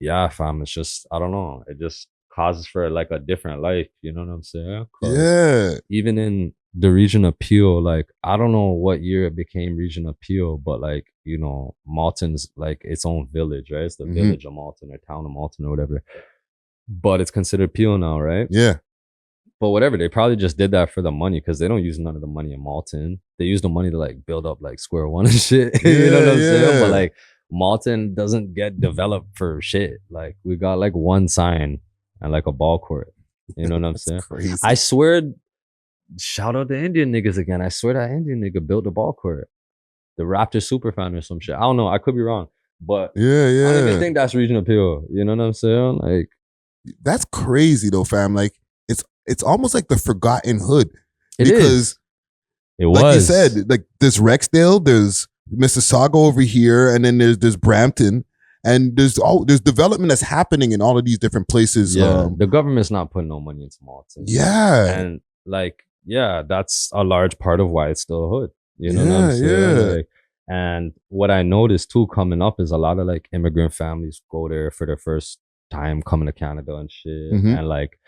yeah, fam, it's just, I don't know. It just causes for like a different life. You know what I'm saying? Yeah. Even in the region of Peel, like, I don't know what year it became region of Peel, but like, you know, Malton's like its own village, right? It's the village of Malton or town of Malton or whatever. But it's considered Peel now, right? Yeah. But whatever, they probably just did that for the money because they don't use none of the money in Malton. They use the money to like build up like Square One and shit. You know what I'm saying? But like Malton doesn't get developed for shit. Like we got like one sign and like a ball court. You know what I'm saying? Crazy. I swear, shout out the Indian niggas again. I swear that Indian nigga built the ball court. The Raptors super fan or some shit. I don't know. I could be wrong. But I don't even think that's regional appeal. You know what I'm saying? Like, that's crazy though, fam. Like it's almost like the forgotten hood. It like you said, like there's Rexdale, there's Mississauga over here, and then there's Brampton, and there's development that's happening in all of these different places. Yeah, the government's not putting no money into Malton. Yeah, and like, yeah, that's a large part of why it's still a hood. You know what I'm saying? Like, and what I noticed too coming up is a lot of like immigrant families go there for their first time coming to Canada and shit, and like,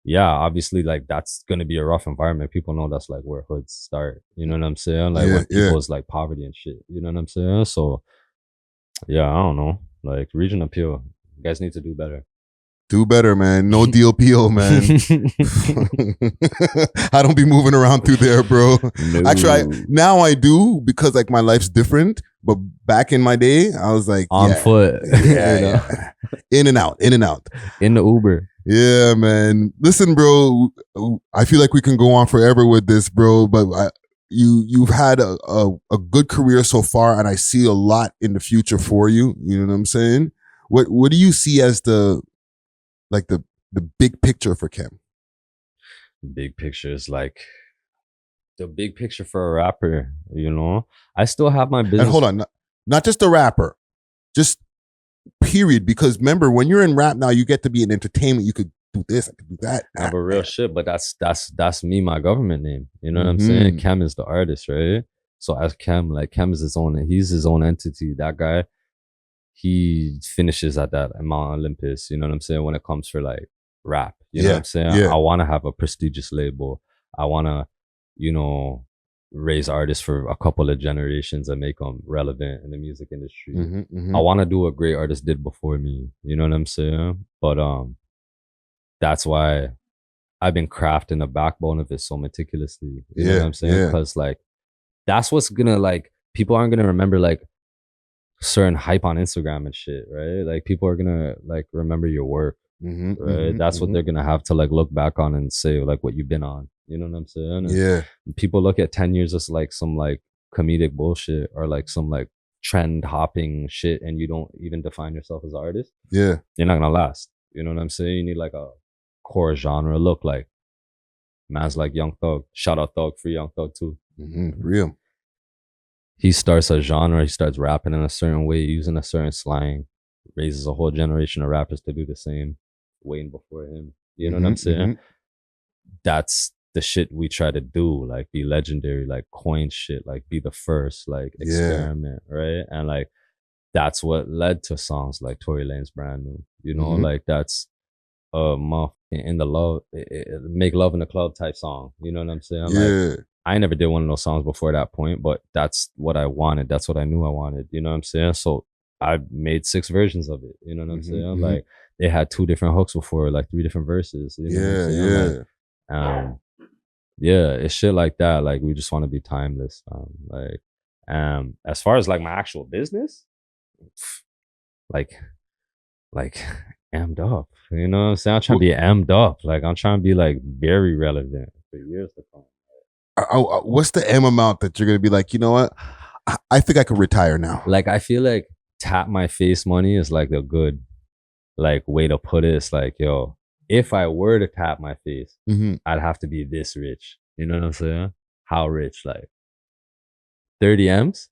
yeah, obviously, like that's gonna be a rough environment. People know that's like where hoods start. You know what I'm saying? Like when people's like poverty and shit. You know what I'm saying? So yeah, I don't know. Like region appeal, you guys need to do better. Do better, man. No deal peel, man. I don't be moving around through there, bro. No. Actually, now I do because like my life's different. But back in my day, I was like on foot. In and out. In the Uber. Yeah, man. Listen, bro, I feel like we can go on forever with this, bro, but you've had a good career so far, and I see a lot in the future for you. You know what I'm saying? What do you see as the big picture for Khem? Big picture is like the big picture for a rapper, you know? I still have my business. And hold on, not just a rapper, just period. Because remember, when you're in rap now, you get to be in entertainment. You could do this, I could do that. But real shit. But that's me, my government name. You know what I'm saying? Khem is the artist, right? So as Khem, like Khem is he's his own entity. That guy, he finishes at that Mount Olympus. You know what I'm saying? When it comes for like rap, you know what I'm saying? I want to have a prestigious label. I want to, you know, raise artists for a couple of generations and make them relevant in the music industry. I want to do what great artists did before me. You know what I'm saying? But that's why I've been crafting the backbone of it so meticulously. You know what I'm saying? Because like that's what's gonna, like, people aren't gonna remember like certain hype on Instagram and shit, right? Like people are gonna like remember your work, right? That's what they're gonna have to like look back on and say like what you've been on. You know what I'm saying? Yeah. And people look at 10 years as like some like comedic bullshit or like some like trend hopping shit, and you don't even define yourself as an artist. Yeah. You're not gonna last. You know what I'm saying? You need like a core genre look. Like man's like Young Thug. Shout out Thug, free Young Thug too. Real. He starts a genre, he starts rapping in a certain way, using a certain slang, raises a whole generation of rappers to do the same, waiting before him. You know what I'm saying? That's the shit we try to do, like be legendary, like coin shit, like be the first, like experiment, right? And like that's what led to songs like Tory Lanez Brand New. You know, like that's in the love, make love in the club type song. You know what I'm saying? Like, I never did one of those songs before that point, but that's what I wanted. That's what I knew I wanted. You know what I'm saying? So I made 6 versions of it. You know what I'm saying? Like they had 2 different hooks before, like 3 different verses. You know what I'm saying? Like, yeah, it's shit like that. Like we just want to be timeless. Like, as far as like my actual business, like amped up. You know what I'm saying? I'm trying to be amped up. Like I'm trying to be like very relevant for years to come. What's the M amount that you're gonna be like, you know what? I think I could retire now. Like I feel like tap my face money is like a good like way to put it. It's like, yo, if I were to tap my face, I'd have to be this rich. You know what I'm saying? How rich? Like 30 M's?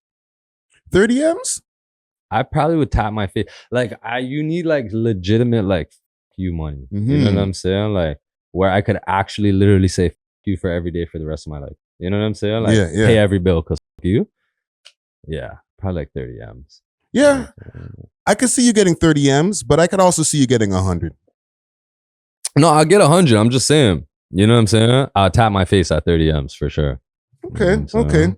30 M's? I probably would tap my face. Like you need like legitimate like you money. You know what I'm saying? Like where I could actually literally say you for every day for the rest of my life. You know what I'm saying? Like pay every bill because you. Yeah, probably like 30 M's. Yeah. I could see you getting 30 M's, but I could also see you getting 100. No, I'll get 100. I'm just saying. You know what I'm saying? I'll tap my face at 30 M's for sure. Okay,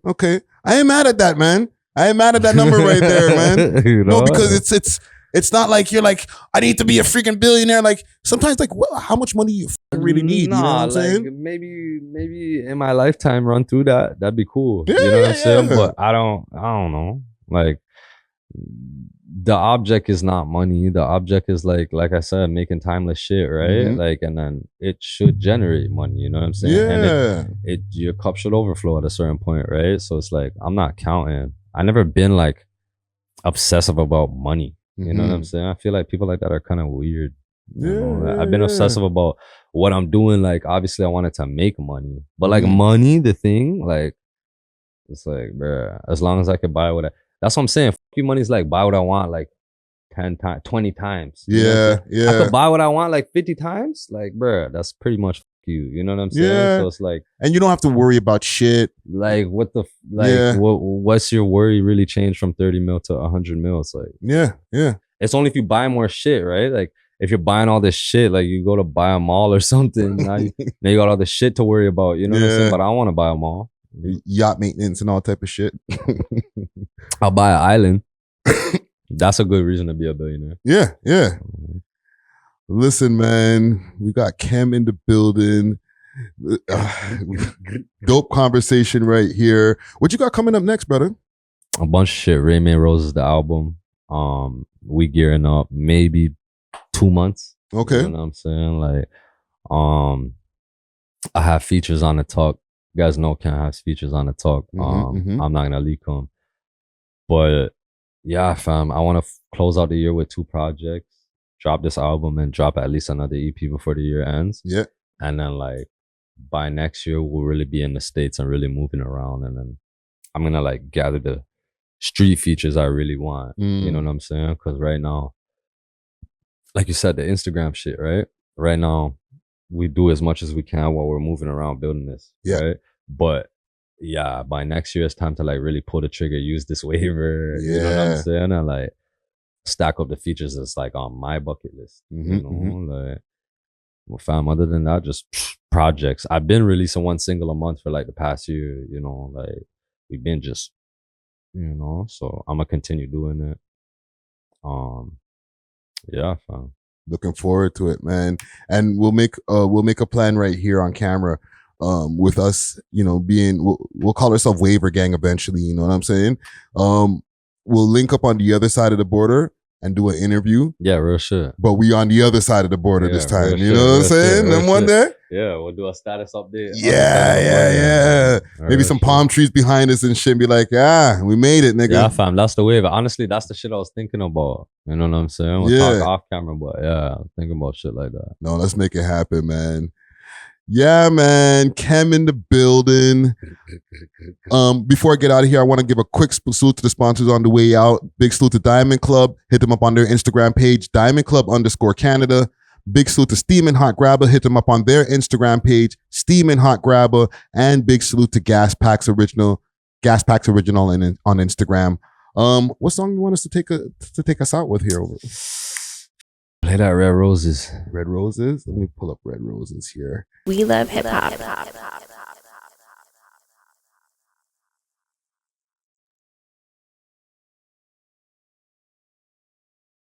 okay. I ain't mad at that, man. I ain't mad at that number right there, man. You know? No, because it's not like you're like, I need to be a freaking billionaire. Like sometimes like, well, how much money you really need? Nah, you know what I'm like saying? maybe in my lifetime run through that. That'd be cool. Yeah, you know what I'm saying? yeah. But I don't know. Like the object is not money. The object is like I said, making timeless shit, right? Like, and then it should generate money. You know what I'm saying? Yeah. And your cup should overflow at a certain point, right? So it's like I'm not counting. I never been like obsessive about money. You know what I'm saying? I feel like people like that are kind of weird. You know? I've been obsessive about what I'm doing. Like, obviously, I wanted to make money, but like money, the thing, like, it's like, bruh, as long as I could buy what that's what I'm saying. Fuck you, money's like buy what I want, like 10 times, 20 times. Yeah. I could buy what I want like 50 times. Like, bruh, that's pretty much fuck you. You know what I'm saying? Yeah. So it's like, and you don't have to worry about shit. Like, what the what's your worry really changed from 30 mil to 100 mil? It's like, yeah. It's only if you buy more shit, right? Like if you're buying all this shit, like you go to buy a mall or something, now you got all this shit to worry about. You know what I'm saying? But I don't want to buy a mall. Yacht maintenance and all type of shit. I'll buy an island. That's a good reason to be a billionaire. Yeah. Listen, man, we got Khem in the building. Dope conversation right here. What you got coming up next, brother? A bunch of shit. Rayman Roses, the album. We gearing up maybe 2 months. Okay. You know what I'm saying? Like, I have features on the talk. You guys know Khem has features on the talk. I'm not gonna leak them. But yeah, fam, I want to close out the year with 2 projects, drop this album and drop at least another EP before the year ends. Yeah. And then like by next year, we'll really be in the States and really moving around. And then I'm gonna like gather the street features I really want. You know what I'm saying? Because right now, like you said, the Instagram shit, right? Right now, we do as much as we can while we're moving around building this. Yeah. Right? But yeah, by next year, it's time to like really pull the trigger, use this waiver. Yeah. You know what I'm saying? And like stack up the features that's like on my bucket list. You know, like, well, fam, other than that, just projects. I've been releasing 1 single a month for like the past year, you know, like we've been just, you know, so I'm gonna continue doing it. Yeah, fam. Looking forward to it, man. And we'll make a plan right here on camera. With us, you know, we'll call ourselves Waiver Gang eventually, you know what I'm saying? we'll link up on the other side of the border and do an interview. Yeah, real shit. But we on the other side of the border this time. You know what I'm saying? Them one there? Yeah, we'll do a status update. Yeah. Maybe some palm trees behind us and shit. Be like, we made it, nigga. Yeah, fam, that's the wave. Honestly, that's the shit I was thinking about. You know what I'm saying? We'll talk off camera, but yeah, I'm thinking about shit like that. No, let's make it happen, man. Yeah, man. Khem in the building. Before I get out of here, I want to give a quick salute to the sponsors on the way out. Big salute to Diamond Club. Hit them up on their Instagram page, Diamond Club _Canada. Big salute to Steamin' Hot Grabber. Hit them up on their Instagram page, Steamin' Hot Grabber. And big salute to Gas Packs Original on Instagram. What song you want us to take us out with here? Play that Red Roses. Red Roses? Let me pull up Red Roses here. We love hip hop.